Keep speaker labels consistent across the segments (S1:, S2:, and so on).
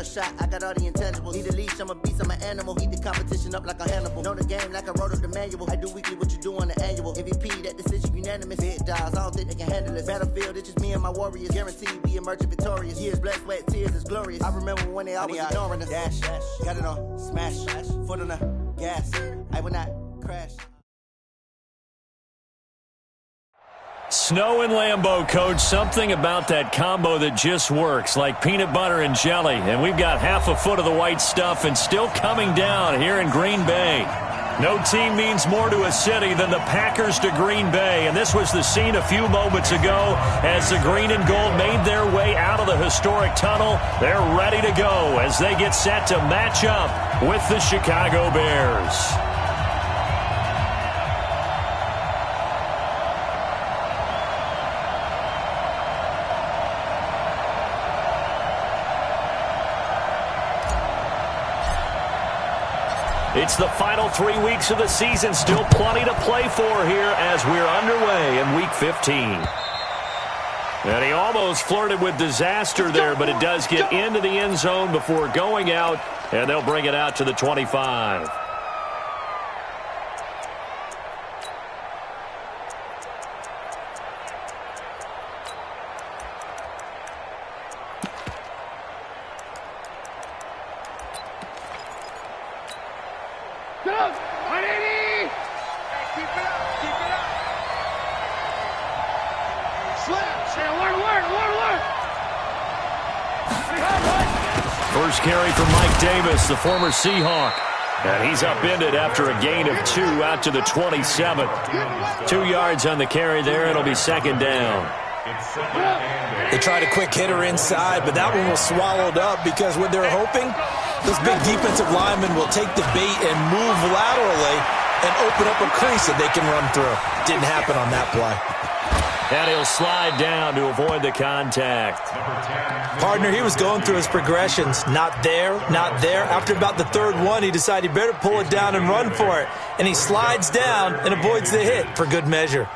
S1: Shot, I got all the intangibles. Need a leash, I'm a beast, I'm an animal. Heat the competition up like a Hannibal. Know the game like I wrote up the manual. I do weekly what you do on the annual. MVP, that decision unanimous. Big dogs, I don't think they can handle it. Battlefield, it's just me and my warriors. Guaranteed we emerging victorious. Years, blood, sweat, tears, is glorious. I remember when they always ignoring us. Dash, got it on, smash, foot on the gas. I will not crash.
S2: Snow and Lambeau, Coach, something about that combo that just works, like peanut butter and jelly. And we've got half a foot of the white stuff and still coming down here in Green Bay. No team means more to a city than the Packers to Green Bay. And this was the scene a few moments ago as the green and gold made their way out of the historic tunnel. They're ready to go as they get set to match up with the Chicago Bears. It's the final 3 weeks of the season. Still plenty to play for here as we're underway in Week 15. And he almost flirted with disaster there, but it does get into the end zone before going out, and they'll bring it out to the 25. First carry from Mike Davis, the former Seahawk. And he's upended after a gain of 2 out to the 27. 2 yards on the carry there. It'll be second down.
S3: They tried a quick hitter inside, but that one was swallowed up because what they're hoping, this big defensive lineman will take the bait and move laterally and open up a crease that they can run through. Didn't happen on that play.
S2: And he'll slide down to avoid the contact.
S3: Partner, he was going through his progressions. Not there, not there. After about the third one, he decided he better pull it down and run for it. And he slides down and avoids the hit for good measure.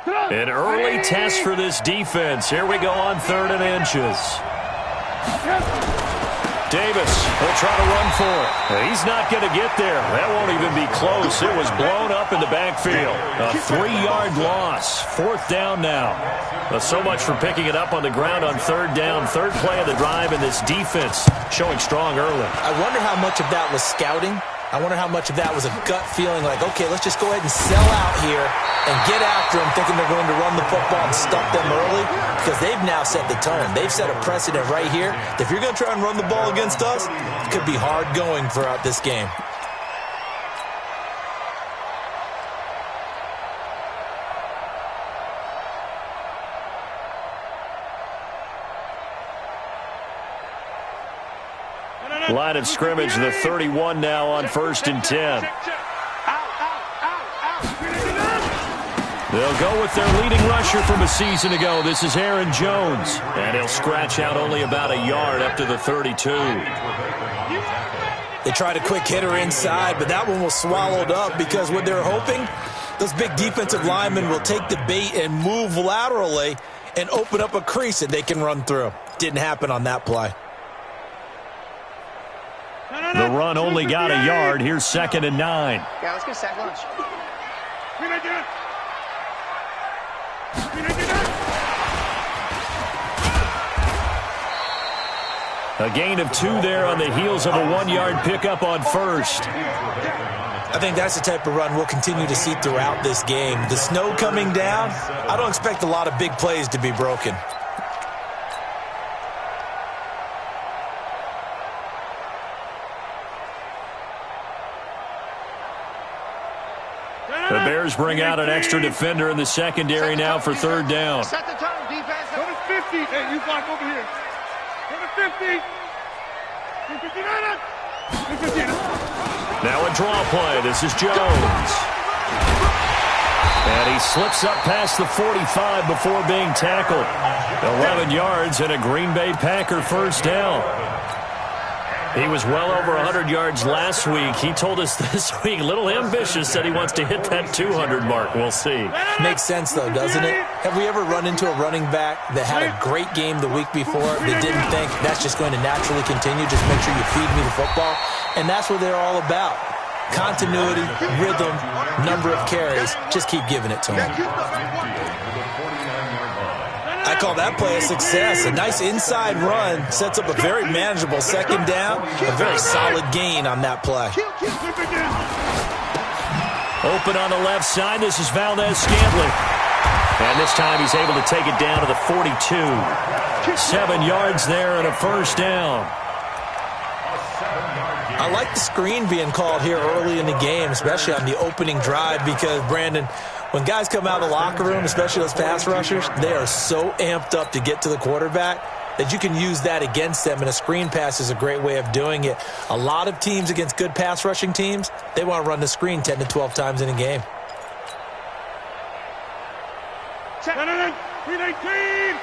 S2: An early test for this defense. Here we go on 3rd and inches. Davis will try to run for it. He's not going to get there. That won't even be close. It was blown up in the backfield. A 3-yard loss. 4th down now. So much for picking it up on the ground on 3rd down. 3rd play of the drive, and this defense showing strong early.
S3: I wonder how much of that was scouting. I wonder how much of that was a gut feeling like, okay, let's just go ahead and sell out here and get after them, thinking they're going to run the football and stuff them early, because they've now set the tone. They've set a precedent right here. If you're going to try and run the ball against us, it could be hard going throughout this game.
S2: Line of scrimmage, the 31 now on 1st and 10. They'll go with their leading rusher from a season ago. This is Aaron Jones. And he'll scratch out only about a yard up to the 32.
S3: They tried a quick hitter inside, but that one was swallowed up because what they're hoping, those big defensive linemen will take the bait and move laterally and open up a crease that they can run through. Didn't happen on that play.
S2: The run only got a yard. Here's 2nd and 9.
S4: Yeah, let's get sack lunch.
S2: A gain of 2 there on the heels of a 1-yard pickup on 1st.
S3: I think that's the type of run we'll continue to see throughout this game. The snow coming down, I don't expect a lot of big plays to be broken.
S2: The Bears bring out an extra defender in the secondary now for 3rd down.
S4: Set the tone, defense.
S5: Go to 50. Hey, you block over here. Go to 50. 59.
S2: Now a draw play. This is Jones. And he slips up past the 45 before being tackled. 11 yards and a Green Bay Packer 1st down. He was well over 100 yards last week. He told us this week, a little ambitious, said he wants to hit that 200 mark. We'll see.
S3: Makes sense, though, doesn't it? Have we ever run into a running back that had a great game the week before that didn't think that's just going to naturally continue, just make sure you feed me the football? And that's what they're all about. Continuity, rhythm, number of carries. Just keep giving it to him. I call that play a success. A nice inside run sets up a very manageable second down. A very solid gain on that play.
S2: Open on the left side. This is Valdez-Scantling. And this time he's able to take it down to the 42. 7 yards there and a first down.
S3: I like the screen being called here early in the game, especially on the opening drive, because, Brandon, when guys come out of the locker room, especially those pass rushers, they are so amped up to get to the quarterback that you can use that against them, and a screen pass is a great way of doing it. A lot of teams against good pass rushing teams, they want to run the screen 10 to 12 times in a game.
S5: Check. 319.
S4: 59.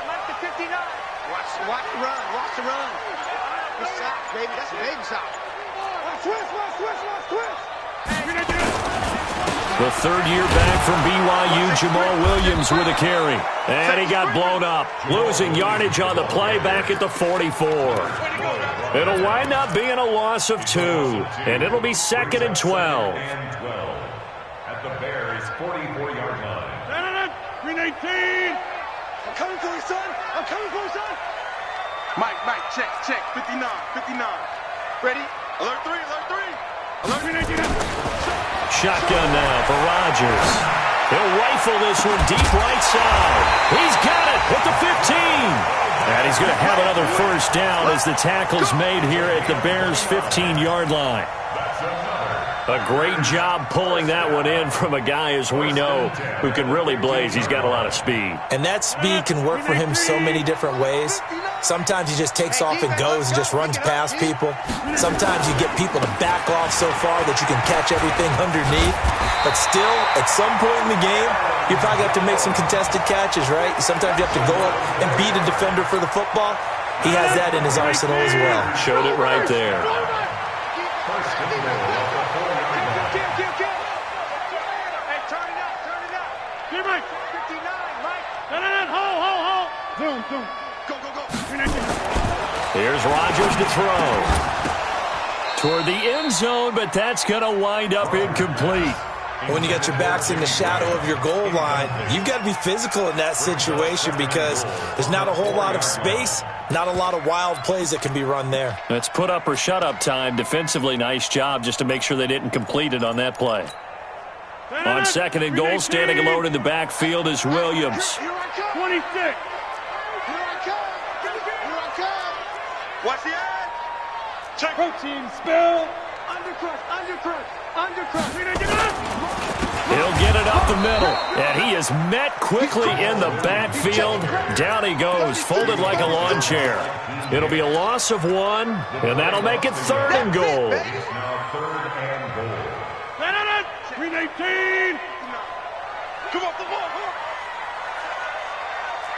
S4: Mark the 59. Watch the run. Watch the run. Good sack, baby. That's a big sack.
S5: Twist.
S2: The third-year back from BYU, Jamal Williams with a carry. And he got blown up. Losing yardage on the play back at the 44. It'll wind up being a loss of 2. And it'll be 2nd and 12.
S6: At the Bears' 44-yard line.
S5: 319.
S4: I'm coming for you, son.
S5: Mike, check. 59.
S4: Ready? Alert 3.
S5: Alert 319.
S2: Shotgun now for Rodgers. He'll rifle this one deep right side. He's got it at the 15. And he's going to have another first down as the tackle's made here at the Bears' 15-yard line. A great job pulling that one in from a guy, as we know, who can really blaze. He's got a lot of speed.
S3: And that speed can work for him so many different ways. Sometimes he just takes off and goes and just runs past people. Sometimes you get people to back off so far that you can catch everything underneath. But still, at some point in the game, you probably have to make some contested catches, right? Sometimes you have to go up and beat a defender for the football. He has that in his arsenal as well.
S2: Showed it right there.
S4: Hey, turn it up.
S5: Give me.
S4: 59, Mike.
S5: Hold. Zoom.
S4: Go.
S5: 319.
S2: Here's Rodgers to throw. Toward the end zone, but that's going to wind up incomplete.
S3: When you got your backs in the shadow of your goal line, you've got to be physical in that situation because there's not a whole lot of space, not a lot of wild plays that can be run there.
S2: That's put up or shut up time. Defensively, nice job just to make sure they didn't complete it on that play. On 2nd and goal, standing alone in the backfield is Williams.
S5: 26.
S4: Watch the end.
S5: Check. Protein spill.
S4: Undercut.
S5: 319.
S2: He'll get it up the middle, and he is met quickly in the backfield. Down he goes, folded like a lawn chair. It'll be a loss of 1, and that'll make it 3rd and goal.
S5: 319.
S4: Come on.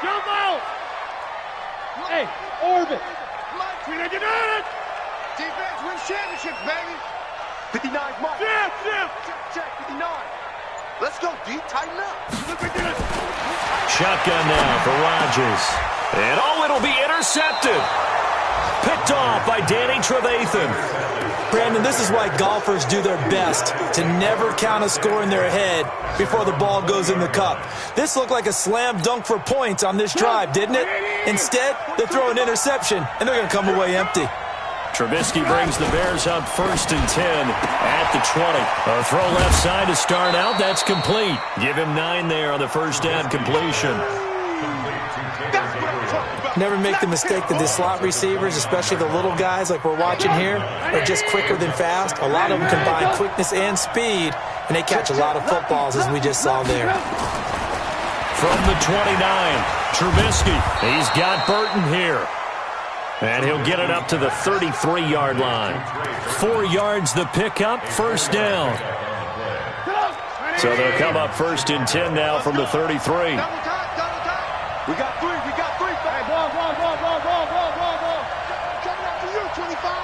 S5: Jump out. Hey, orbit. 319.
S4: Defense wins championships, baby. 59, Mike. Check. 59. Let's go, D. Tighten up.
S2: Shotgun now for Rodgers. And it'll be intercepted. Picked off by Danny Trevathan.
S3: Brandon, this is why golfers do their best to never count a score in their head before the ball goes in the cup. This looked like a slam dunk for points on this drive, didn't it? Instead, they throw an interception, and they're going to come away empty.
S2: Trubisky brings the Bears up 1st and 10 at the 20. A throw left side to start out. That's complete. Give him 9 there on the first down completion.
S3: Never make the mistake that the slot receivers, especially the little guys like we're watching here, are just quicker than fast. A lot of them combine quickness and speed, and they catch a lot of footballs, as we just saw there.
S2: From the 29, Trubisky. He's got Burton here. And he'll get it up to the 33-yard line. 4 yards the pickup, first down. So they'll come up 1st and 10 now from the 33.
S4: Double time. We got 3. Hey, ball. Coming after you, 25.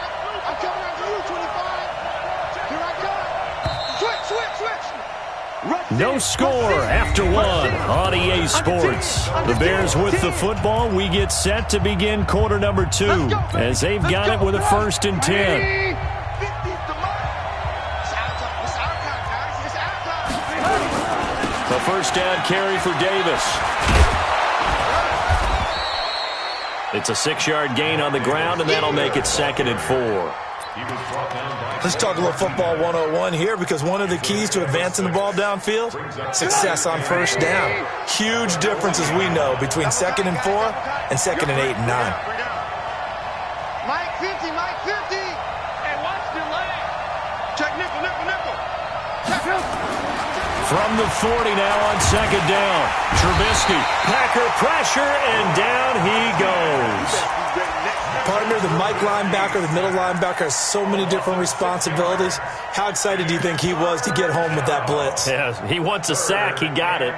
S2: No score after one on EA Sports. The Bears with the football. We get set to begin quarter number 2 as they've got it with a 1st and 10. The first down carry for Davis. It's a 6-yard gain on the ground, and that'll make it 2nd and 4.
S3: Let's talk a little football 101 here, because one of the keys to advancing the ball downfield, success on first down. Huge difference, as we know, between 2nd and 4 and 2nd and 8 and 9.
S4: Mike 50, Mike 50. Hey, watch the leg. Check nickel, nickel, nickel. Check nickel.
S2: From the 40 now on 2nd down. Trubisky, Packer pressure, and down he goes.
S3: Partner, the Mike linebacker, the middle linebacker, has so many different responsibilities. How excited do you think he was to get home with that blitz?
S2: Yeah, he wants a sack. He got it.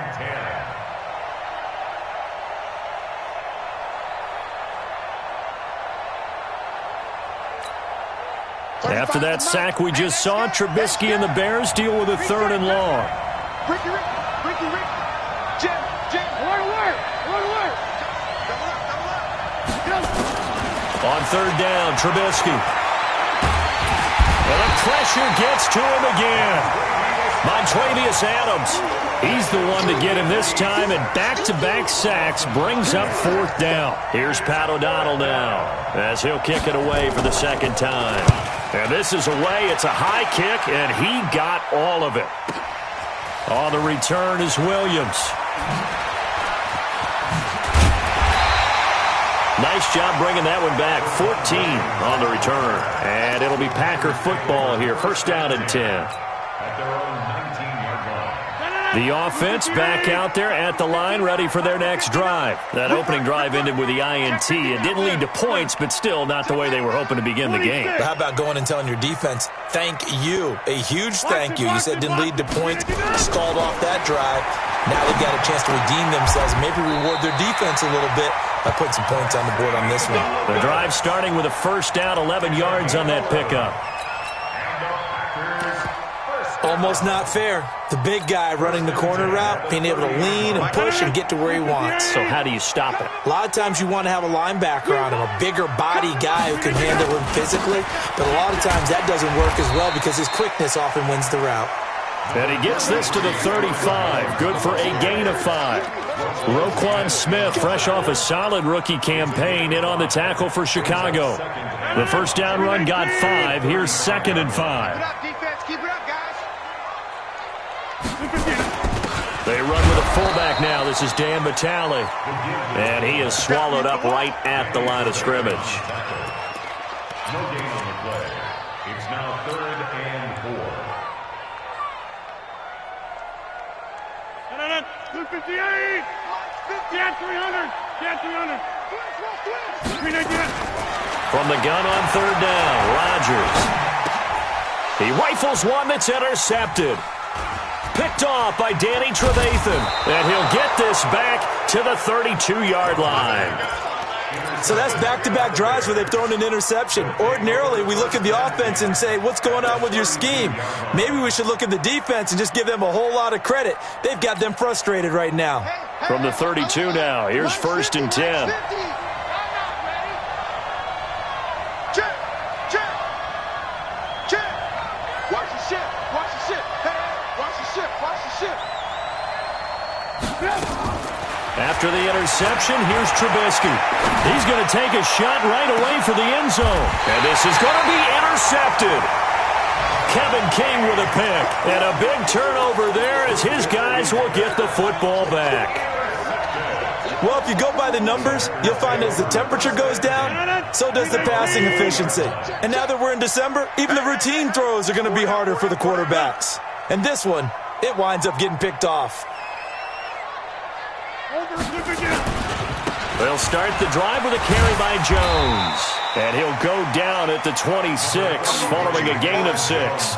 S2: After that sack we just saw, Trubisky and the Bears deal with a 3rd and long.
S4: Ricky, Jim, alert.
S2: On 3rd down, Trubisky. And the pressure gets to him again. Montravius Adams. He's the one to get him this time, and back-to-back sacks brings up 4th down. Here's Pat O'Donnell now, as he'll kick it away for the 2nd time. And this is away. It's a high kick, and he got all of it. On the return is Williams. Nice job bringing that one back. 14 on the return. And it'll be Packer football here. 1st down and 10.
S6: At their own 19-yard line.
S2: The offense back out there at the line, ready for their next drive. That opening drive ended with the INT. It didn't lead to points, but still not the way they were hoping to begin the game.
S3: But how about going and telling your defense, thank you, a huge thank you. You said didn't lead to points, stalled off that drive. Now they've got a chance to redeem themselves, maybe reward their defense a little bit by putting some points on the board on this one.
S2: The drive starting with a 1st down, 11 yards on that pickup.
S3: Almost not fair. The big guy running the corner route, being able to lean and push and get to where he wants.
S2: So how do you stop it?
S3: A lot of times you want to have a linebacker on him, a bigger body guy who can handle him physically, but a lot of times that doesn't work as well because his quickness often wins the route.
S2: And he gets this to the 35. Good for a gain of 5. Roquan Smith, fresh off a solid rookie campaign, in on the tackle for Chicago. The 1st down run got 5. Here's 2nd and 5.
S4: Keep it up, defense. Keep it up, guys.
S2: They run with a fullback now. This is Dan Vitale. And he is swallowed up right at the line of scrimmage.
S6: No gain on the play. It's now 3rd and 4.
S5: 258. Get 300. Get 300.
S2: From the gun on 3rd down, Rodgers. He rifles one that's intercepted. Picked off by Danny Trevathan. And he'll get this back to the 32-yard line.
S3: So that's back-to-back drives where they've thrown an interception. Ordinarily, we look at the offense and say, what's going on with your scheme? Maybe we should look at the defense and just give them a whole lot of credit. They've got them frustrated right now.
S2: From the 32 now, here's 1st and 10.
S4: Watch the ship. Watch the ship. Hey, watch the ship. Watch the ship.
S2: After the interception, here's Trubisky. He's going to take a shot right away for the end zone. And this is going to be intercepted. Kevin King with a pick. And a big turnover there as his guys will get the football back.
S3: Well, if you go by the numbers, you'll find as the temperature goes down, so does the passing efficiency. And now that we're in December, even the routine throws are going to be harder for the quarterbacks. And this one, it winds up getting picked off.
S2: They'll start the drive with a carry by Jones. And he'll go down at the 26, following a gain of 6.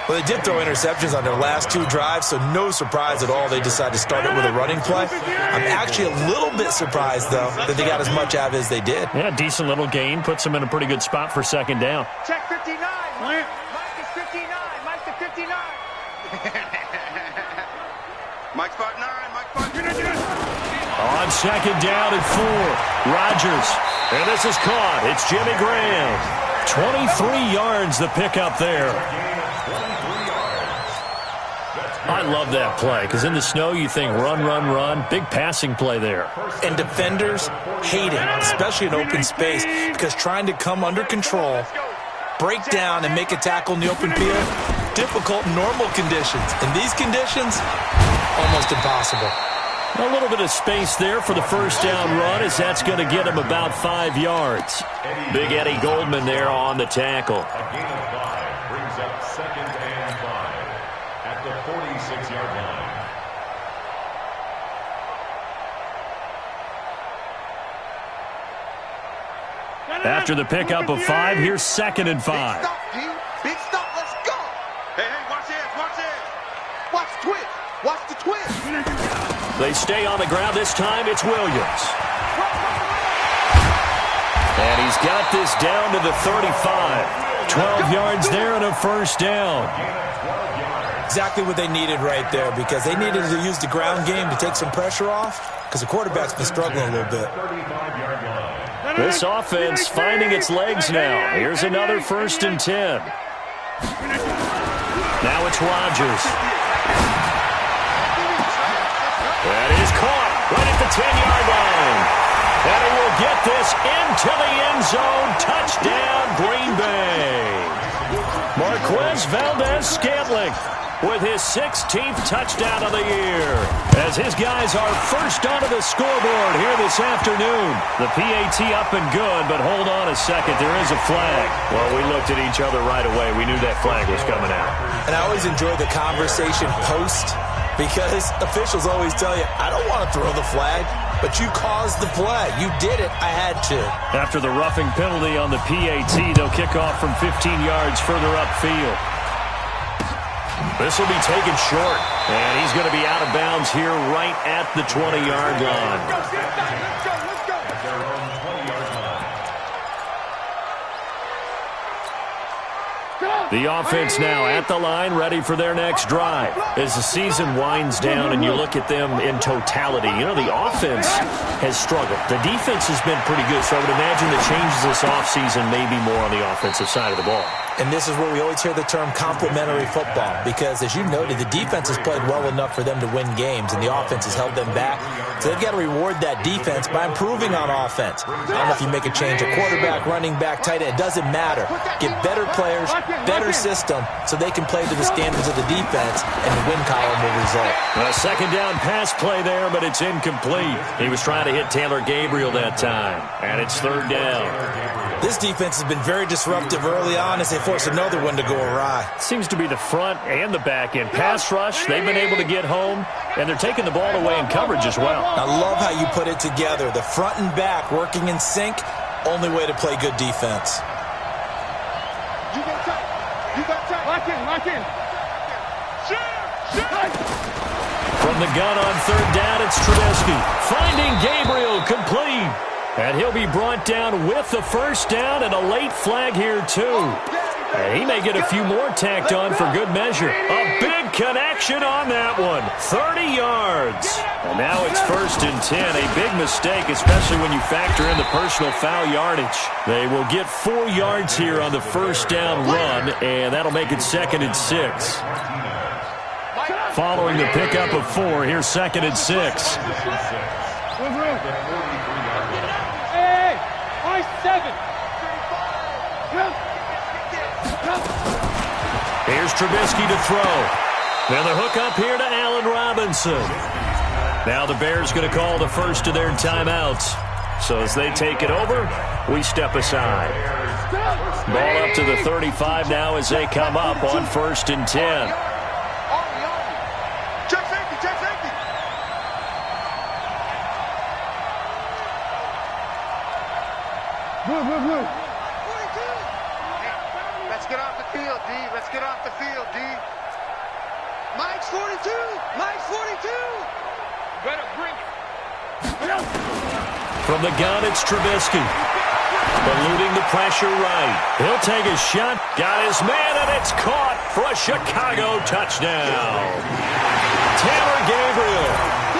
S3: Well, they did throw interceptions on their last 2 drives, so no surprise at all they decided to start it with a running play. I'm actually a little bit surprised, though, that they got as much out of it as they did.
S2: Yeah, decent little gain. Puts them in a pretty good spot for 2nd down.
S4: Check 59. Mike is 59. Mike to 59. Mike spot 9, Mike spot 9.
S2: On second down and 4, Rodgers. And this is caught. It's Jimmy Graham. 23 yards the pickup there. I love that play because in the snow you think run, run, run. Big passing play there.
S3: And defenders hate it, especially in open space, because trying to come under control, break down, and make a tackle in the open field, difficult in normal conditions. In these conditions, almost impossible.
S2: A little bit of space there for the first down run as that's going to get him about 5 yards. Big Eddie Goldman there on the tackle.
S6: A gain of 5 brings up 2nd and 5 at the 46-yard line.
S2: After the pickup of 5, here's 2nd and 5.
S4: Big stop, D. Big stop. Let's go. Hey, watch this, watch this. Watch the twist. Watch the twist.
S2: They stay on the ground. This time it's Williams. And he's got this down to the 35. 12 yards there and a first down.
S3: Exactly what they needed right there, because they needed to use the ground game to take some pressure off, because the quarterback's been struggling a little bit.
S2: This offense finding its legs now. Here's another 1st and 10. Now it's Rodgers. That is caught right at the 10-yard line. And he will get this into the end zone. Touchdown, Green Bay. Marquez Valdez-Scantling with his 16th touchdown of the year, as his guys are first onto the scoreboard here this afternoon. The PAT up and good, but hold on a second. There is a flag. Well, we looked at each other right away. We knew that flag was coming out.
S3: And I always enjoy the conversation post, because officials always tell you, I don't want to throw the flag, but you caused the play. You did it. I had to. After the roughing penalty on the PAT, they'll kick off from 15 yards further upfield.
S2: This will be taken short, and he's going to be out of bounds here right at the 20-yard line.
S4: Let's go.
S2: The offense now at the line, ready for their next drive. As the season winds down and you look at them in totality, you know, the offense has struggled. The defense has been pretty good, so I would imagine the changes this offseason may be more on the offensive side of the ball.
S3: And this is where we always hear the term complementary football, because, as you noted, the defense has played well enough for them to win games, and the offense has held them back. So they've got to reward that defense by improving on offense. I don't know if you make a change at quarterback, running back, tight end. It doesn't matter. Get better players, better system, so they can play to the standards of the defense, and the win column will result.
S2: A second down pass play there, but it's incomplete. He was trying to hit Taylor Gabriel that time, and it's 3rd down.
S3: This defense has been very disruptive early on as they force another one to go awry.
S2: Seems to be the front and the back end. Pass rush, they've been able to get home, and they're taking the ball away in coverage as well.
S3: I love how you put it together. The front and back working in sync, only way to play good defense.
S4: You got tight. You got tight. Lock in.
S2: From the gun on 3rd down, it's Trubisky. Finding Gabriel, complete. And he'll be brought down with the first down and a late flag here, too. And he may get a few more tacked on for good measure. A big connection on that one. 30 yards. And now it's 1st and 10. A big mistake, especially when you factor in the personal foul yardage. They will get 4 yards here on the first down run, and that'll make it 2nd and 6. Following the pickup of 4, here's 2nd and 6. Here's Trubisky to throw. Now the hook up here to Allen Robinson. Now the Bears going to call the first of their timeouts. So as they take it over, we step aside. Ball up to the 35 now as they come up on 1st and 10.
S4: Check safety.
S5: Blue.
S4: Let's get off the field, D. Let's get off the field, D. Mike's 42.
S5: Better bring it.
S2: From the gun, it's Trubisky. Eluding the pressure right. He'll take a shot. Got his man, and it's caught. for a Chicago touchdown. Taylor Gabriel,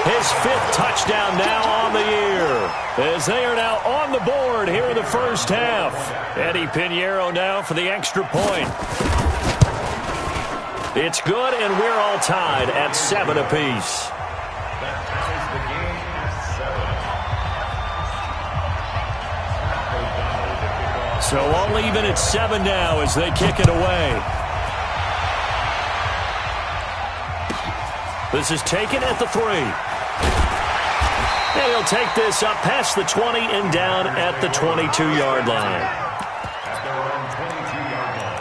S2: his 5th touchdown now on the year, as they are now on the board here in the first half. Eddie Pinheiro now for the extra point. It's good, and we're all tied at 7 apiece.
S6: That ties the game at 7.
S2: So all even at 7 now as they kick it away. This is taken at the 3. And he'll take this up past the 20 and down at the 22-yard line.
S6: At their own 22-yard line.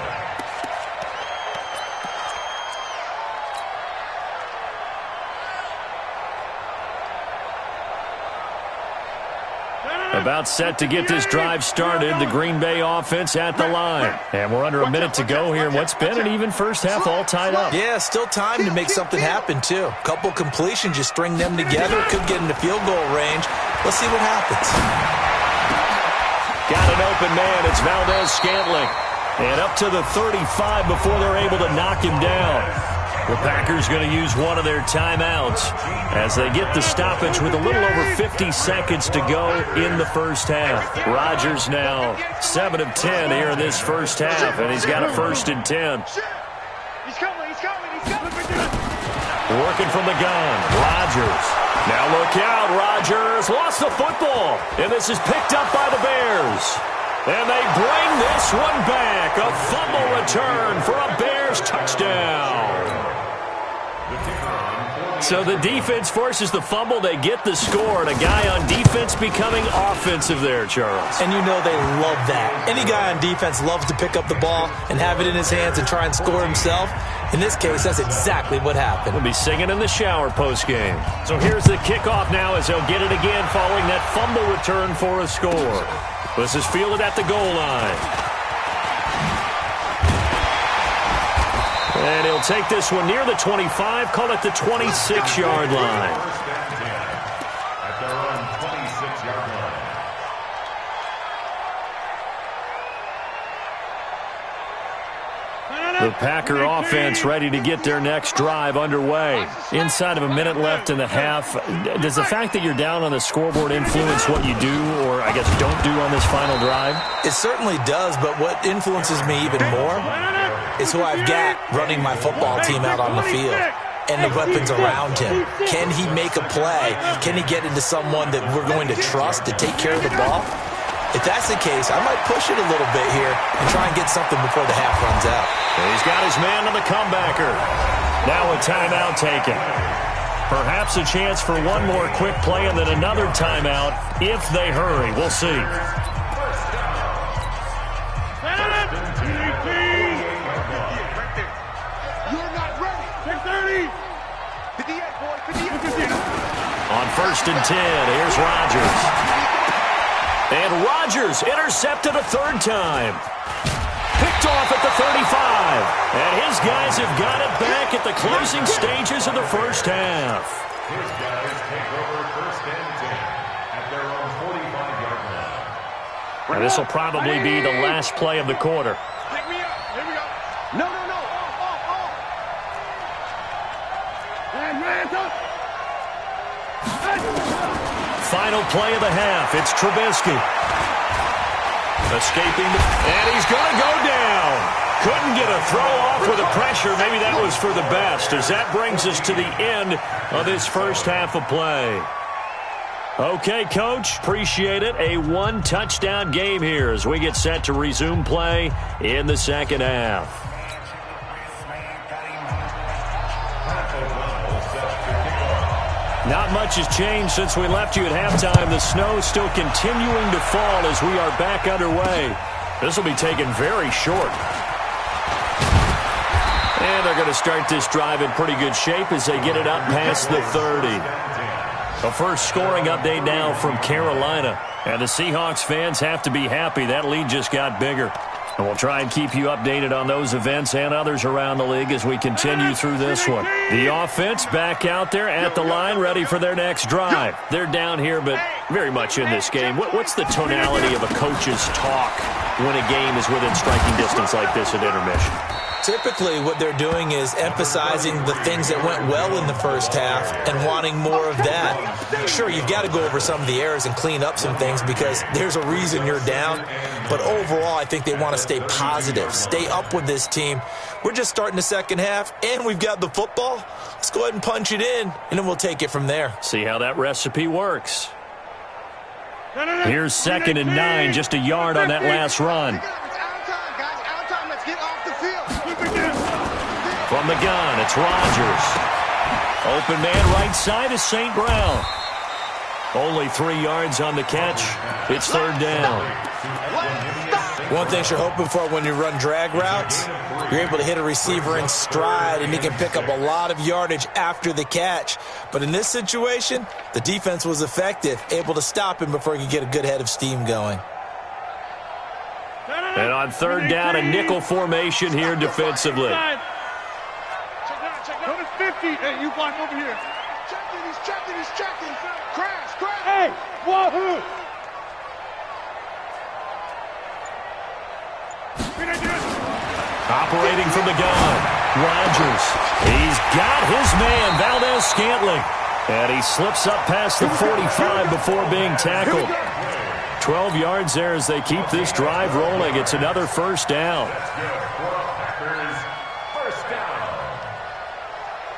S2: About set to get this drive started, the Green Bay offense at the line. And we're under a minute to go here in what's been an even first half, all tied up.
S3: Yeah, still time to make something happen, too. A couple completions, you string them together, could get into field goal range. Let's see what happens.
S2: Got an open man, it's Valdez-Scantling. And up to the 35 before they're able to knock him down. The Packers going to use one of their timeouts as they get the stoppage with a little over 50 seconds to go in the first half. Rodgers now 7 of 10 here in this first half, and he's got a 1st and 10.
S5: He's coming.
S2: Working from the gun, Rodgers. Now look out, Rodgers lost the football, and this is picked up by the Bears. And they bring this one back, a fumble return for a Bears touchdown. So the defense forces the fumble, they get the score, and a guy on defense becoming offensive there, Charles.
S3: And you know they love that. Any guy on defense loves to pick up the ball and have it in his hands and try and score himself. In this case, that's exactly what happened.
S2: We'll be singing in the shower postgame. So here's the kickoff now as they'll get it again following that fumble return for a score. This is fielded at the goal line. And he'll take this one near the 25, call it the 26-yard line.
S6: First and 10 at their own 26-yard line.
S2: The Packer offense ready to get their next drive underway. Inside of a minute left in the half, does the fact that you're down on the scoreboard influence what you do, or I guess don't do on this final drive?
S3: It certainly does, but what influences me even more is who I've got running my football team out on the field and the weapons around him. Can he make a play? Can he get into someone that we're going to trust to take care of the ball? If that's the case, I might push it a little bit here and try and get something before the half runs out.
S2: And he's got his man on the comebacker. Now a timeout taken. Perhaps a chance for one more quick play and then another timeout if they hurry. We'll see.
S4: You're not ready.
S5: 6:30.
S4: 58, boy. 58.
S2: On 1st and 10, here's Rodgers. And Rodgers intercepted a 3rd time. Picked off at the 35. And his guys have got it back at the closing stages of the first half.
S6: His guys take over 1st and 10 at their own 45-yard line.
S2: And this will probably be the last play of the quarter.
S5: Pick me up. Here we go.
S4: No. Off.
S5: Hands up.
S2: Final play of the half. It's Trubisky. Escaping, and he's going to go down. Couldn't get a throw off with the pressure. Maybe that was for the best, as that brings us to the end of this first half of play. Okay, Coach, appreciate it. A 1-touchdown game here as we get set to resume play in the second half. Not much has changed since we left you at halftime. The snow is still continuing to fall as we are back underway. This will be taken very short. And they're going to start this drive in pretty good shape as they get it up past the 30. A first scoring update now from Carolina. And the Seahawks fans have to be happy. That lead just got bigger. And we'll try and keep you updated on those events and others around the league as we continue through this one. The offense back out there at the line, ready for their next drive. They're down here, but very much in this game. What's the tonality of a coach's talk when a game is within striking distance like this at intermission?
S3: typically what they're doing is emphasizing the things that went well in the first half and wanting more of that. Sure, you've got to go over some of the errors and clean up some things because there's a reason you're down. But overall, I think they want to stay positive, stay up with this team. We're just starting the second half, and we've got the football. Let's go ahead and punch it in, and then we'll take it from there.
S2: See how that recipe works. Here's 2nd and 9, just a yard on that last run. From the gun, it's Rodgers. Open man right side is St. Brown. Only 3 yards on the catch. It's 3rd down.
S3: One thing you're hoping for when you run drag routes, you're able to hit a receiver in stride, and he can pick up a lot of yardage after the catch. But in this situation, the defense was effective, able to stop him before he could get a good head of steam going.
S2: And on 3rd down, a nickel formation here defensively.
S5: Go to 50. Hey, you block over here.
S4: He's checking. Crash.
S5: Hey, wahoo!
S2: Operating from the gun, Rodgers. He's got his man, Valdez-Scantling. And he slips up past the 45 before being tackled. 12 yards there as they keep this drive rolling. It's another 1st down.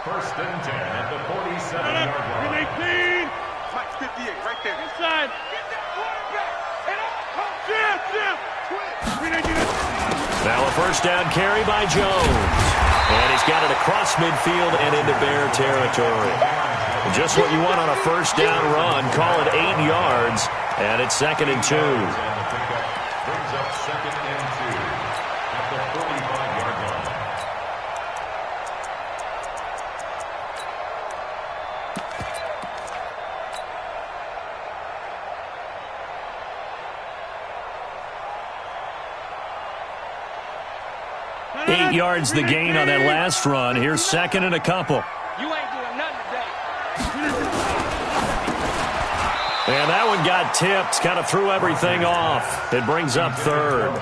S6: First and 10 at the 47-yard line.
S5: 18.
S4: Mike 58, right there.
S5: Inside.
S4: Get that quarterback.
S2: Now a 1st down carry by Jones. And he's got it across midfield and into Bear territory. Just what you want on a 1st down run. Call it 8 yards. And it's 2nd and 2.
S6: Brings up 2nd and 2 at the 45-yard line.
S2: Eight yards the gain on that last run. Here's 2nd and a couple.
S5: You ain't doing nothing today.
S2: And that one got tipped, kind of threw everything off. It brings up 3rd.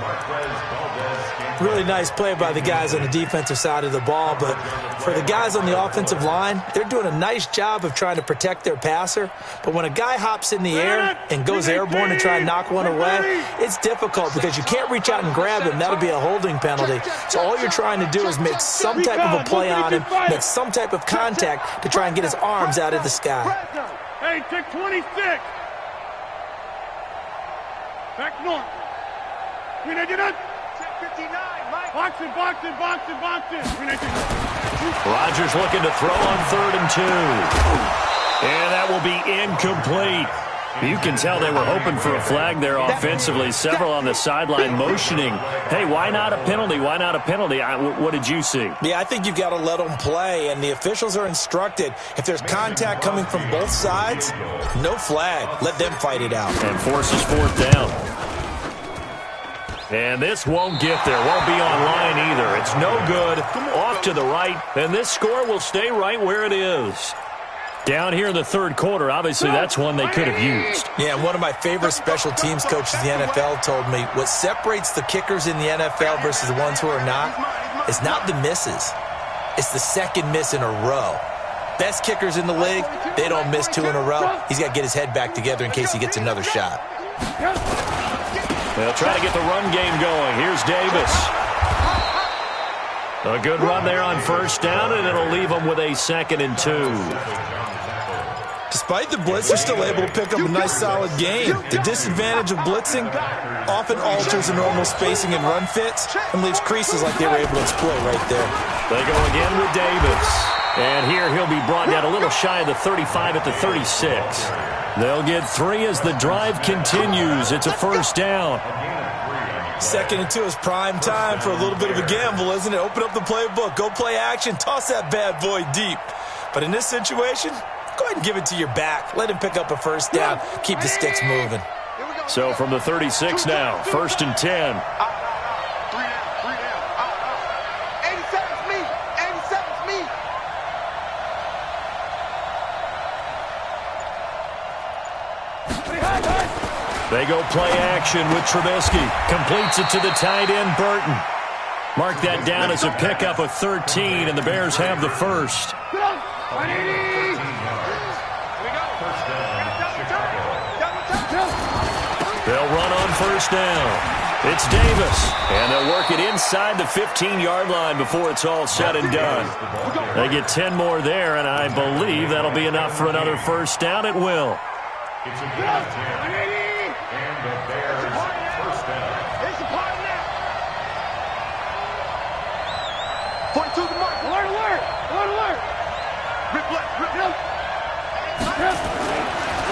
S3: Really nice play by the guys on the defensive side of the ball, but for the guys on the offensive line, they're doing a nice job of trying to protect their passer. But when a guy hops in the air and goes airborne to try and knock one away, it's difficult because you can't reach out and grab him. That'll be a holding penalty. So all you're trying to do is make some type of a play on him, make some type of contact to try and get his arms out of the sky.
S5: Hey, check 26. Back north.
S4: Check 59, Mike.
S5: Box it.
S2: Rodgers looking to throw on 3rd and 2. And that will be incomplete. You can tell they were hoping for a flag there offensively. Several on the sideline motioning, hey, why not a penalty? Why not a penalty? What did you see?
S3: Yeah, I think you've got to let them play, and the officials are instructed. If there's contact coming from both sides, no flag. Let them fight it out.
S2: And forces 4th down. And this won't get there. Won't be online either. It's no good. Off to the right, and this score will stay right where it is. Down here in the 3rd quarter, obviously that's one they could have used.
S3: Yeah, one of my favorite special teams coaches in the NFL told me what separates the kickers in the NFL versus the ones who are not is not the misses. It's the 2nd miss in a row. Best kickers in the league, they don't miss 2 in a row. He's got to get his head back together in case he gets another shot.
S2: They'll try to get the run game going. Here's Davis. A good run there on 1st down, and it'll leave them with a 2nd and 2.
S3: Despite the blitz, they're still able to pick up a nice solid gain. The disadvantage of blitzing often alters the normal spacing and run fits and leaves creases like they were able to exploit right there.
S2: They go again with Davis. And here he'll be brought down a little shy of the 35 at the 36. They'll get 3 as the drive continues. It's a 1st down.
S3: 2nd and 2 is prime time for a little bit of a gamble, isn't it? Open up the playbook, go play action, toss that bad boy deep. But in this situation, go ahead and give it to your back. Let him pick up a 1st down. Keep the sticks moving.
S2: So from the 36 now, 1st and 10.
S4: 3 down. 87's me. 87's me.
S2: They go play action with Trubisky. Completes it to the tight end, Burton. Mark that down as a pickup of 13, and the Bears have the first. They'll run on first down. It's Davis, and they'll work it inside the 15-yard line before it's all said and done. They get 10 more there, and I believe that'll be enough for another first down. It will.
S6: It's a good 10, and the Bears first down.
S4: It's a part now. 42 to mark. Alert, alert. Alert, alert. Rip left, rip left.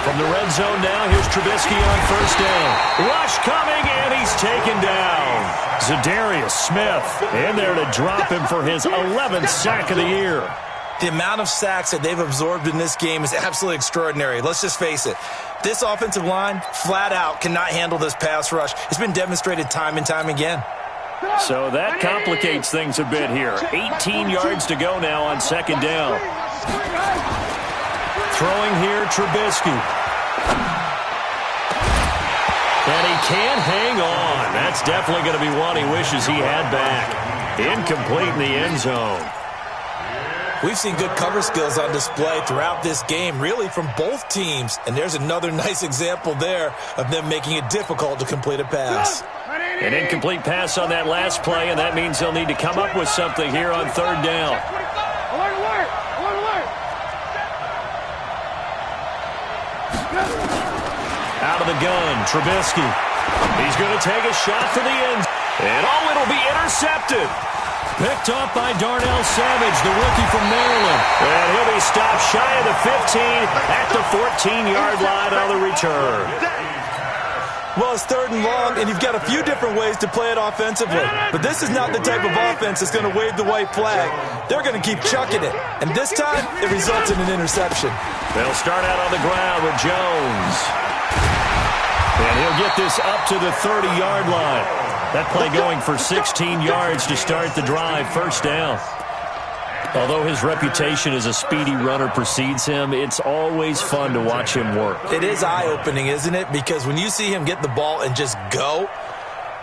S2: From the red zone now, here's Trubisky on first down. Rush coming, and he's taken down. Zadarius Smith in there to drop him for his 11th sack of the year.
S3: The amount of sacks that they've absorbed in this game is absolutely extraordinary. Let's just face it. This offensive line, flat out, cannot handle this pass rush. It's been demonstrated time and time again.
S2: So that complicates things a bit here. 18 yards to go now on second down. Throwing here, Trubisky. And he can't hang on. That's definitely going to be one he wishes he had back. Incomplete in the end zone.
S3: We've seen good cover skills on display throughout this game, really from both teams. And there's another nice example there of them making it difficult to complete a pass.
S2: An incomplete pass on that last play, and that means they'll need to come up with something here on third down.
S5: Alert, alert. Alert, alert.
S2: Out of the gun, Trubisky. He's going to take a shot for the end. And it'll be intercepted. Picked off by Darnell Savage, the rookie from Maryland. And he'll be stopped shy of the 15 at the 14-yard line on the return.
S3: Well, it's third and long, and you've got a few different ways to play it offensively. But this is not the type of offense that's going to wave the white flag. They're going to keep chucking it. And this time, it results in an interception.
S2: They'll start out on the ground with Jones. And he'll get this up to the 30-yard line. That play going for 16 yards to start the drive, first down. Although his reputation as a speedy runner precedes him, it's always fun to watch him work.
S3: It is eye-opening, isn't it? Because when you see him get the ball and just go,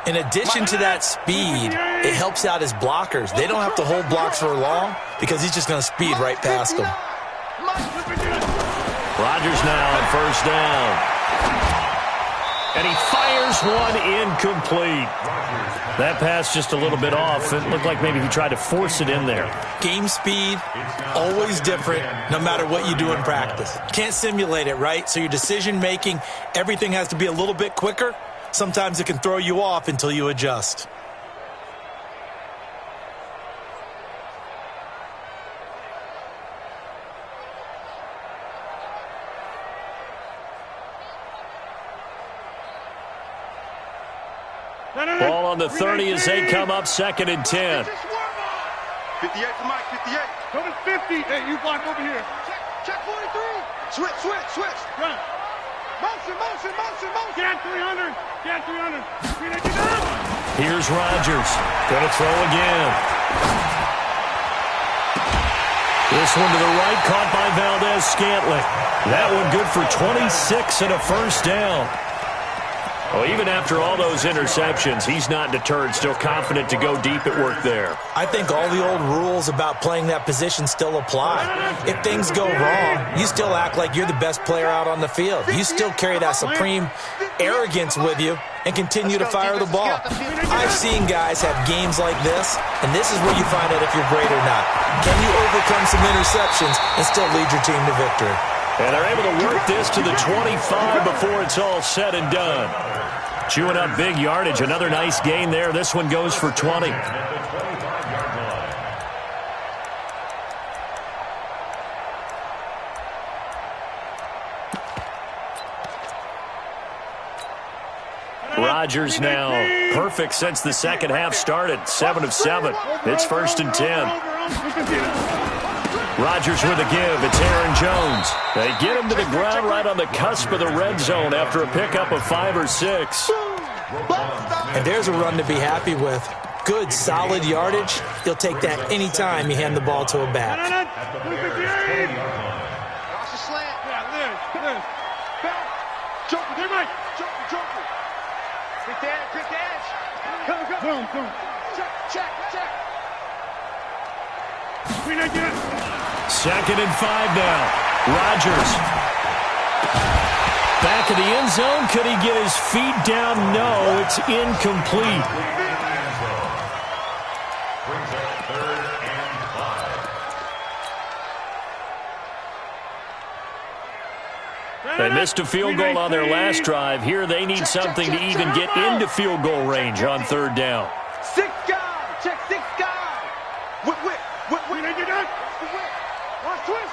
S3: in addition to that speed, it helps out his blockers. They don't have to hold blocks for long because he's just going to speed right past them.
S2: Rodgers now on first down. And he fires one incomplete. That pass just a little bit off. It looked like maybe he tried to force it in there.
S3: Game speed, always different, no matter what you do in practice. Can't simulate it, right? So your decision-making, everything has to be a little bit quicker. Sometimes it can throw you off until you adjust.
S2: Ball on the 30 as they come up second and 10.
S4: 58 to Mike, 58.
S5: Go to 50. Hey, you block over here.
S4: Check 43. Switch.
S5: Run.
S4: Motion.
S5: Get 300. Get 300.
S2: Here's Rodgers. Going to throw again. This one to the right, caught by Valdez-Scantling. That one good for 26 and a first down. Well, even after all those interceptions, he's not deterred, still confident to go deep at work there.
S3: I think all the old rules about playing that position still apply. If things go wrong, you still act like you're the best player out on the field. You still carry that supreme arrogance with you and continue to fire the ball. I've seen guys have games like this, and this is where you find out if you're great or not. Can you overcome some interceptions and still lead your team to victory?
S2: And they're able to work this to the 25 before it's all said and done. Chewing up big yardage. Another nice gain there. This one goes for 20. Rodgers now perfect since the second half started. 7 of 7. It's first and 10. Rodgers with a give. It's Aaron Jones. They get him to the ground right on the cusp of the red zone after a pickup of 5 or 6.
S3: And there's a run to be happy with. Good, solid yardage. You'll take that any time you hand the ball to a back.
S4: Joker. Quick edge.
S5: Come.
S2: Second and 5 now. Rodgers. Back of the end zone. Could he get his feet down? No, it's incomplete.
S6: Brings up 3rd and 5.
S2: They missed a field goal on their last drive. Here they need something to even get into field goal range on 3rd down.
S4: 6 guys. Check 6 guys. Whip. Watch twist.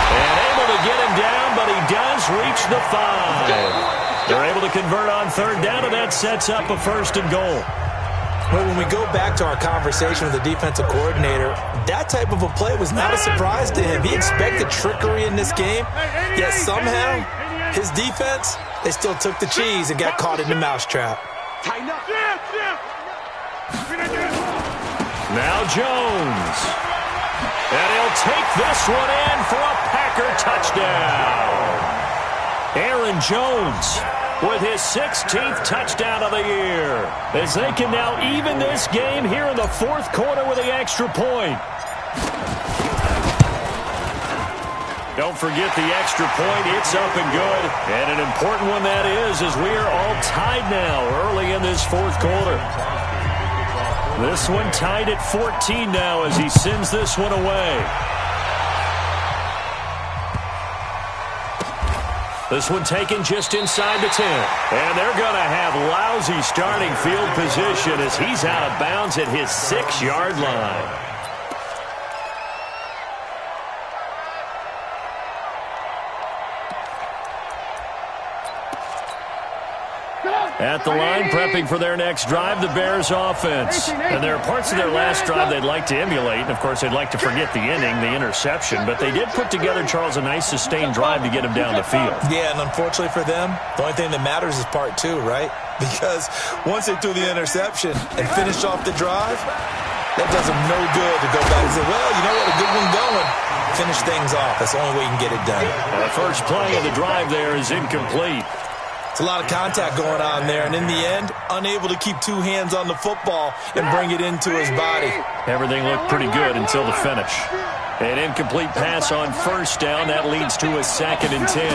S2: And able to get him down, but he does reach the 5. They're able to convert on 3rd down, and that sets up a 1st and goal.
S3: Well, when we go back to our conversation with the defensive coordinator, that type of a play was not a surprise to him. He expected trickery in this game, yet somehow his defense, they still took the cheese and got caught in the mousetrap.
S4: Tighten up.
S2: Now Jones. And he'll take this one in for a Packer touchdown. Aaron Jones with his 16th touchdown of the year, as they can now even this game here in the 4th quarter with the extra point. Don't forget the extra point. It's up and good. And an important one that is, as we are all tied now early in this 4th quarter. This one tied at 14 now as he sends this one away. This one taken just inside the 10. And they're going to have lousy starting field position as he's out of bounds at his 6-yard line. At the line, prepping for their next drive, the Bears offense. And there are parts of their last drive they'd like to emulate. And, of course, they'd like to forget the ending, the interception. But they did put together, Charles, a nice sustained drive to get him down the field.
S3: Yeah, and unfortunately for them, the only thing that matters is part 2, right? Because once they threw the interception and finished off the drive, that does them no good to go back and say, well, you know what, a good one going. Finish things off. That's the only way you can get it done.
S2: The first play of the drive there is incomplete.
S3: It's a lot of contact going on there, and in the end, unable to keep 2 hands on the football and bring it into his body.
S2: Everything looked pretty good until the finish. An incomplete pass on 1st down. That leads to a 2nd and 10.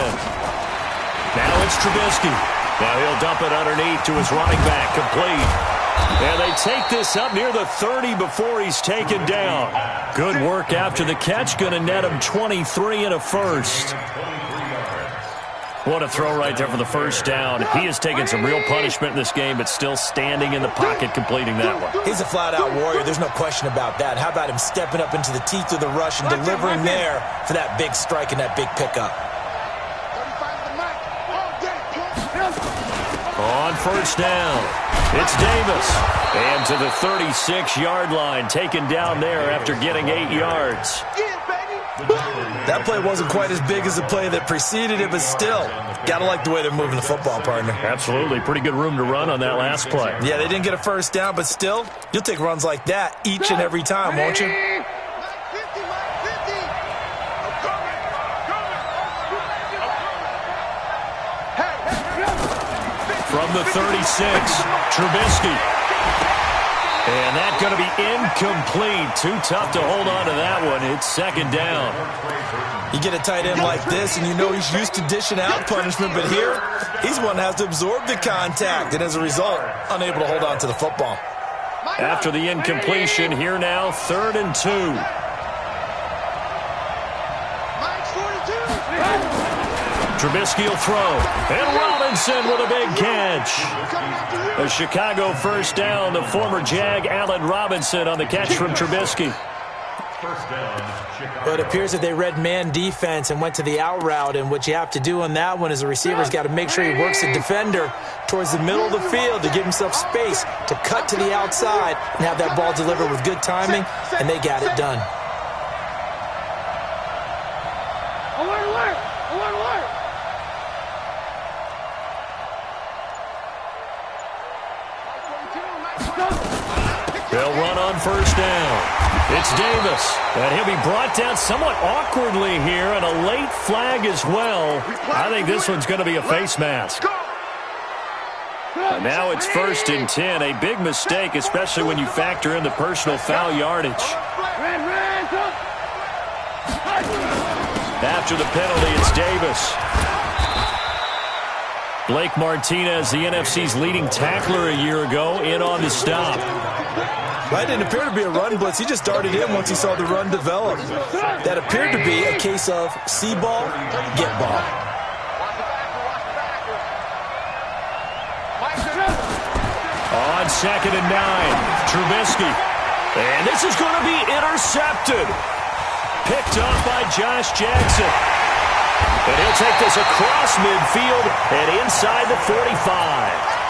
S2: Now it's Trubisky. Now he'll dump it underneath to his running back, complete. And they take this up near the 30 before he's taken down. Good work after the catch. Going to net him 23 and a 1st. What a throw right there for the 1st down. He has taken some real punishment in this game, but still standing in the pocket, completing that one.
S3: He's a flat-out warrior. There's no question about that. How about him stepping up into the teeth of the rush and delivering there for that big strike and that big pickup?
S2: On 1st down, it's Davis. And to the 36-yard line, taken down there after getting 8 yards.
S3: That play wasn't quite as big as the play that preceded it, but still, gotta like the way they're moving the football, partner.
S2: Absolutely. Pretty good room to run on that last play.
S3: Yeah, they didn't get a 1st down, but still, you'll take runs like that each and every time, won't you?
S2: From the 36, Trubisky. And that's going to be incomplete. Too tough to hold on to that one. It's 2nd down.
S3: You get a tight end like this, and you know he's used to dishing out punishment, but here, he's one that has to absorb the contact, and as a result, unable to hold on to the football.
S2: After the incompletion, here now, 3rd and 2. Trubisky will throw. And Robinson with a big catch. A Chicago 1st down. The former Jag, Allen Robinson, on the catch from Trubisky.
S3: But it appears that they read man defense and went to the out route, and what you have to do on that one is the receiver's got to make sure he works the defender towards the middle of the field to give himself space to cut to the outside and have that ball delivered with good timing, and they got it done.
S5: Alert, alert! Alert, alert!
S2: They'll run on 1st down. It's Davis, and he'll be brought down somewhat awkwardly here, and a late flag as well. I think this one's going to be a face mask. And now it's 1st and 10, a big mistake, especially when you factor in the personal foul yardage. After the penalty, it's Davis. Blake Martinez, the NFC's leading tackler a year ago, in on the stop.
S3: That didn't appear to be a run blitz. He just darted in once he saw the run develop. That appeared to be a case of see ball, get ball.
S2: On 2nd and 9, Trubisky. And this is going to be intercepted. Picked off by Josh Jackson. And he'll take this across midfield and inside the 45.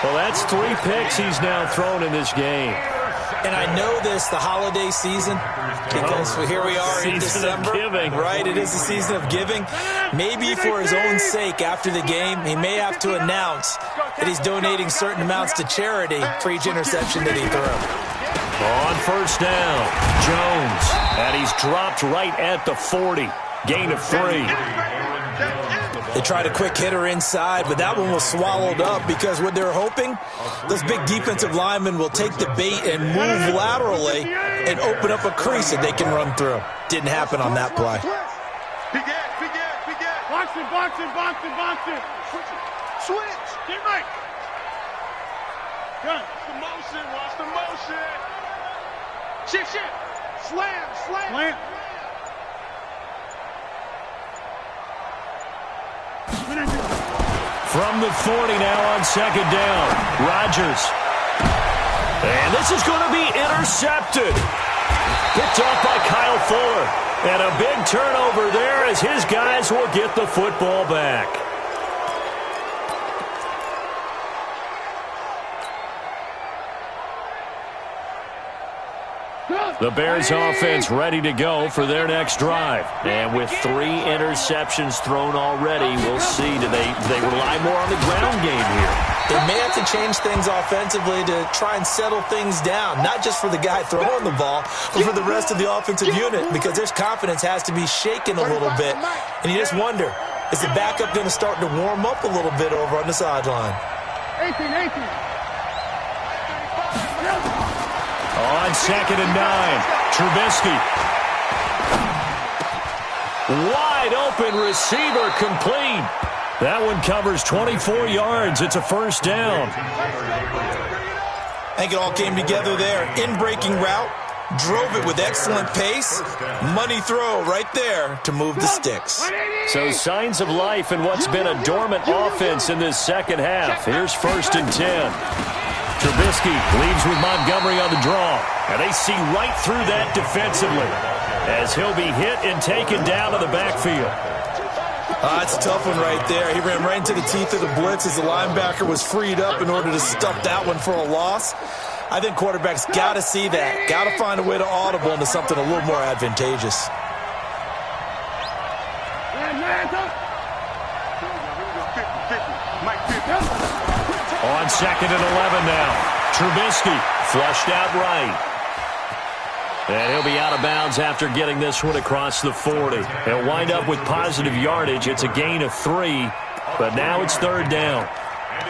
S2: Well, that's 3 picks he's now thrown in this game.
S3: And I know this, the holiday season, because here we are in December. Right, it is the season of giving. Maybe for his own sake, after the game, he may have to announce that he's donating certain amounts to charity for each interception that he threw.
S2: On 1st down, Jones. And he's dropped right at the 40. Gain of 3.
S3: They tried a quick hitter inside, but that one was swallowed up because what they're hoping, those big defensive linemen will take the bait and move laterally and open up a crease that they can run through. Didn't happen on that play.
S5: Boxing. Switch. Get right. Watch the motion. Shift. Slam.
S2: From the 40 now on 2nd down, Rodgers. And this is going to be intercepted. Picked off by Kyle Fuller. And a big turnover there as his guys will get the football back. The Bears offense ready to go for their next drive. And with 3 interceptions thrown already, we'll see. Do they rely more on the ground game here?
S3: They may have to change things offensively to try and settle things down, not just for the guy throwing the ball, but for the rest of the offensive unit, because their confidence has to be shaken a little bit. And you just wonder, is the backup going to start to warm up a little bit over on the sideline?
S5: 18.
S2: On 2nd and 9, Trubisky. Wide open receiver complete. That one covers 24 yards. It's a 1st down.
S3: I think it all came together there. In-breaking route, drove it with excellent pace. Money throw right there to move the sticks.
S2: So signs of life in what's been a dormant offense in this second half. Here's 1st and 10. Trubisky leaves with Montgomery on the draw. And they see right through that defensively as he'll be hit and taken down to the backfield.
S3: That's a tough one right there. He ran right into the teeth of the blitz as the linebacker was freed up in order to stuff that one for a loss. I think quarterbacks got to see that. Got to find a way to audible into something a little more advantageous.
S2: On 2nd and 11 now. Trubisky flushed out right. And he'll be out of bounds after getting this one across the 40. He'll wind up with positive yardage. It's a gain of 3, but now it's 3rd down.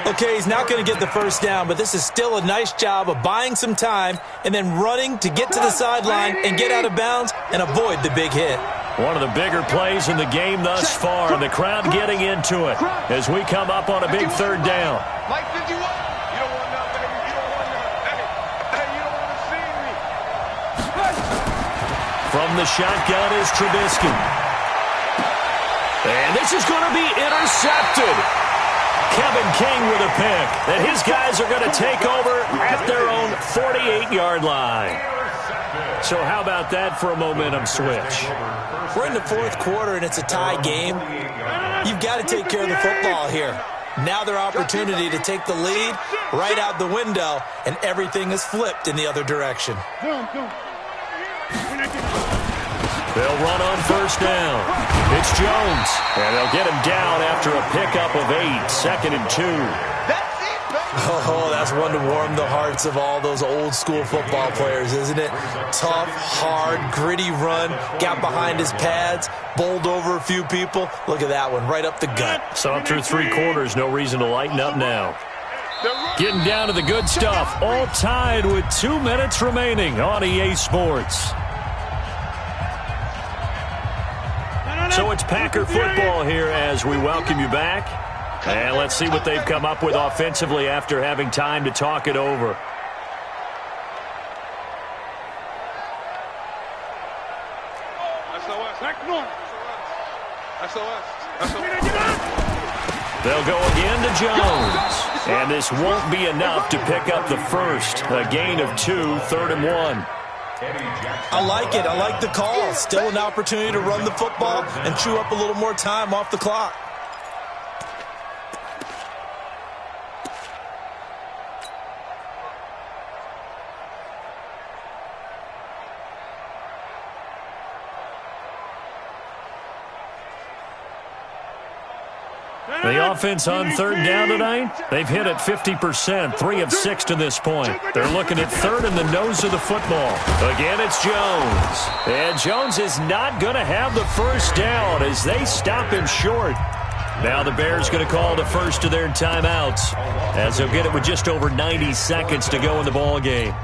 S3: Okay, he's not going to get the 1st down, but this is still a nice job of buying some time and then running to get to the sideline and get out of bounds and avoid the big hit.
S2: One of the bigger plays in the game thus far, and the crowd getting into it as we come up on a big 3rd down.
S4: Mike, did you want? You don't want nothing, baby. You don't want nothing. Hey, you don't want to see me.
S2: From the shotgun is Trubisky. And this is going to be intercepted. Kevin King with a pick. And his guys are going to take over at their own 48-yard line. So how about that for a momentum switch?
S3: We're in the 4th quarter, and it's a tie game. You've got to take care of the football here. Now their opportunity to take the lead right out the window, and everything is flipped in the other direction.
S2: They'll run on 1st down. It's Jones, and they'll get him down after a pickup of 8, 2nd and 2.
S3: Oh, that's one to warm the hearts of all those old-school football players, isn't it? Tough, hard, gritty run, got behind his pads, bowled over a few people. Look at that one, right up the gut.
S2: So through 3 quarters, no reason to lighten up now. Getting down to the good stuff, all tied with 2 minutes remaining on EA Sports. So it's Packer football here as we welcome you back. And let's see what they've come up with offensively after having time to talk it over. They'll go again to Jones. And this won't be enough to pick up the first. A gain of 2, 3rd and 1.
S3: I like it. I like the call. Still an opportunity to run the football and chew up a little more time off the clock.
S2: The offense on 3rd down tonight, they've hit it 50%, 3 of 6 to this point. They're looking at 3rd in the nose of the football. Again, it's Jones. And Jones is not going to have the first down as they stop him short. Now the Bears going to call the first of their timeouts as they'll get it with just over 90 seconds to go in the ball game.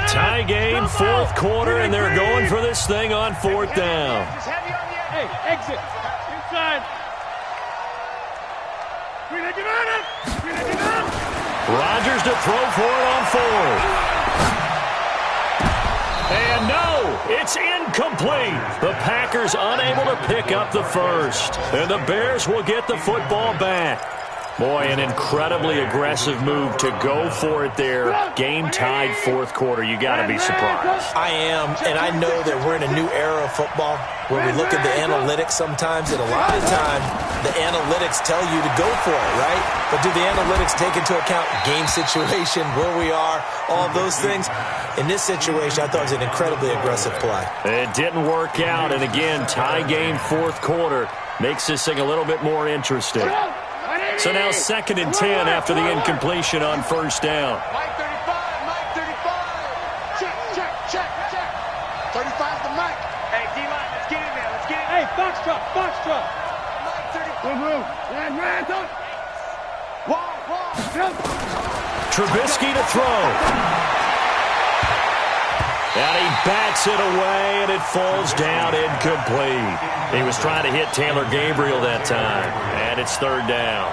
S2: Tie game, 4th quarter, and they're going for this thing on 4th down.
S5: Hey, exit. Inside.
S2: Rodgers to throw for it on 4th. And no, it's incomplete. The Packers unable to pick up the first. And the Bears will get the football back. Boy, an incredibly aggressive move to go for it there. Game tied 4th quarter. You got to be surprised.
S3: I am, and I know that we're in a new era of football where we look at the analytics sometimes, and a lot of the time the analytics tell you to go for it, right? But do the analytics take into account game situation, where we are, all those things? In this situation, I thought it was an incredibly aggressive play.
S2: It didn't work out, and again, tie game 4th quarter makes this thing a little bit more interesting. So now 2nd and 10 after the incompletion on 1st down.
S4: Mike 35, Mike 35. Check. 35's the Mike.
S5: Hey, D-line, let's get in there. Let's get in. Hey, box truck.
S4: Mike 35.
S5: Ran.
S4: Wall.
S2: Trubisky to throw. And he bats it away, and it falls down incomplete. He was trying to hit Taylor Gabriel that time, and it's 3rd down.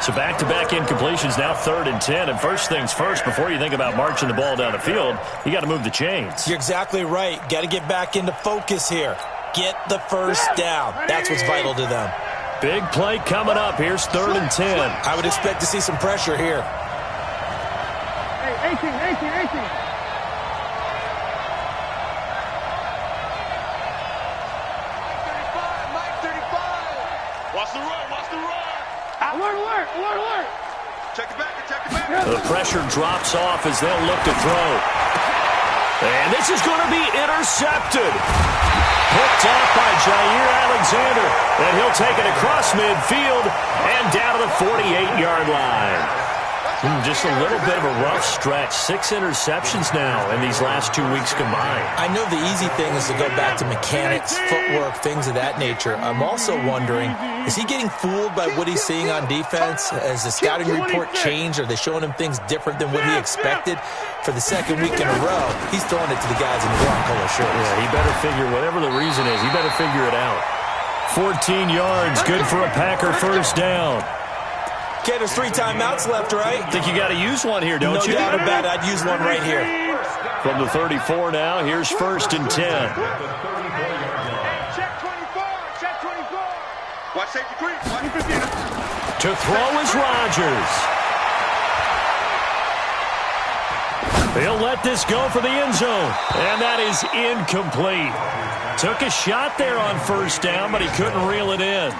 S2: So back-to-back incompletions, now 3rd and 10. And first things first, before you think about marching the ball down the field, you got to move the chains.
S3: You're exactly right. Got to get back into focus here. Get the first down. That's what's vital to them.
S2: Big play coming up. Here's 3rd and 10.
S3: I would expect to see some pressure here.
S5: Hey, 18. Alert.
S4: Check it back.
S2: The pressure drops off as they'll look to throw. And this is going to be intercepted. Picked off by Jair Alexander. And he'll take it across midfield and down to the 48-yard line. Just a little bit of a rough stretch. 6 interceptions now in these last 2 weeks combined.
S3: I know the easy thing is to go back to mechanics, footwork, things of that nature. I'm also wondering, is he getting fooled by what he's seeing on defense? Has the scouting report changed? Are they showing him things different than what he expected? For the 2nd week in a row, he's throwing it to the guys in the wrong color shirts.
S2: Yeah, he better figure, whatever the reason is, he better figure it out. 14 yards, good for a Packer first down.
S3: Okay, there's 3 timeouts left, right?
S2: Think you got to use one here, don't you?
S3: No doubt about it. I'd use one right here.
S2: From the 34 now, here's 1st and 10.
S4: Check 24. Watch safety creep.
S2: To throw is Rodgers. He'll let this go for the end zone. And that is incomplete. Took a shot there on 1st down, but he couldn't reel it in.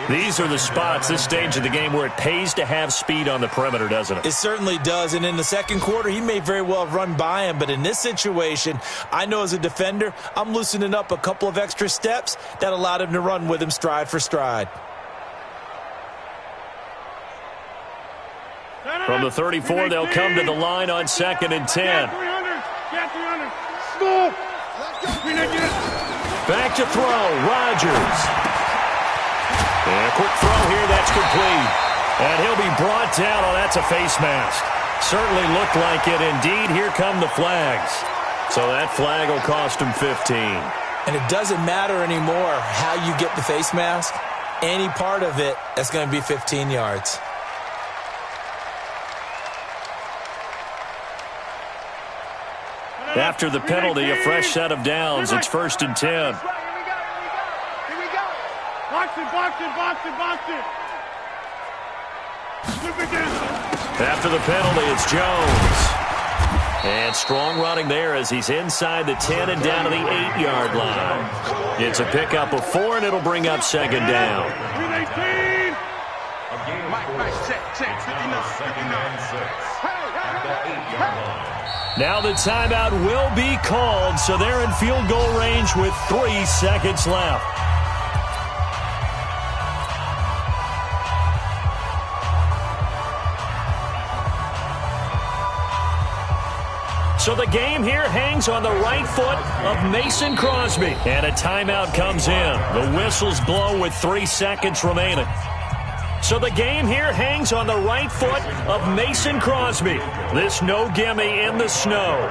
S2: These are the spots, this stage of the game, where it pays to have speed on the perimeter, doesn't it?
S3: It certainly does, and in the second quarter, he may very well have run by him, but in this situation, I know as a defender, I'm loosening up a couple of extra steps that allowed him to run with him stride for stride.
S2: From the 34, they'll come to the line on 2nd and 10. Back to throw, Rodgers. And a quick throw here, that's complete. And he'll be brought down. Oh, that's a face mask. Certainly looked like it. Indeed, here come the flags. So that flag will cost him 15.
S3: And it doesn't matter anymore how you get the face mask. Any part of it, that's going to be 15 yards.
S2: After the penalty, a fresh set of downs. It's 1st and 10.
S5: Box it.
S2: After the penalty, it's Jones. And strong running there as he's inside the 10 and down to the 8-yard line. It's a pickup of 4, and it'll bring up 2nd down. Now the timeout will be called, so they're in field goal range with 3 seconds left. So the game here hangs on the right foot of Mason Crosby. And a timeout comes in. The whistles blow with 3 seconds remaining. So the game here hangs on the right foot of Mason Crosby. This no gimme in the snow.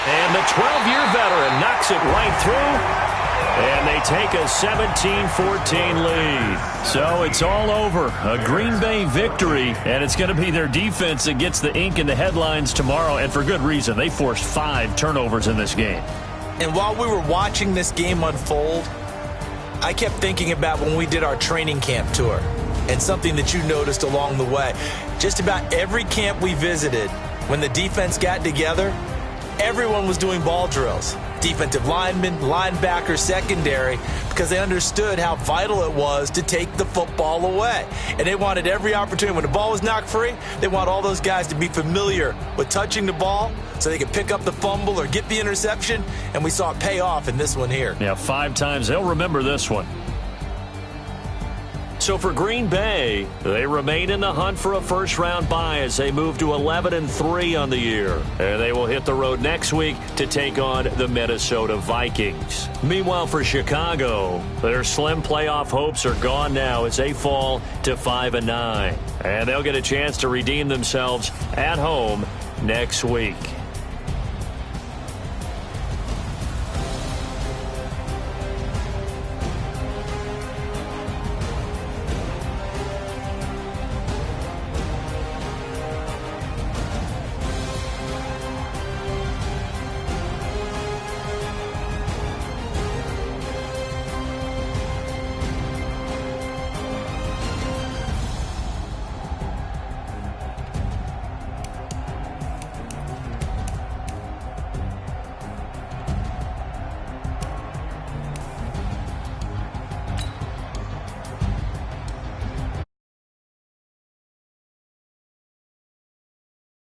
S2: And the 12-year veteran knocks it right through. And they take a 17-14 lead. So it's all over. A Green Bay victory, and it's going to be their defense that gets the ink in the headlines tomorrow, and for good reason. They forced 5 turnovers in this game.
S3: And while we were watching this game unfold, I kept thinking about when we did our training camp tour and something that you noticed along the way. Just about every camp we visited, when the defense got together, everyone was doing ball drills. Defensive linemen, linebackers, secondary, because they understood how vital it was to take the football away. And they wanted every opportunity. When the ball was knocked free, they want all those guys to be familiar with touching the ball so they could pick up the fumble or get the interception. And we saw it pay off in this one here.
S2: Yeah, 5 times. They'll remember this one. So for Green Bay, they remain in the hunt for a first-round bye as they move to 11-3 on the year. And they will hit the road next week to take on the Minnesota Vikings. Meanwhile, for Chicago, their slim playoff hopes are gone now as they fall to 5-9. And they'll get a chance to redeem themselves at home next week.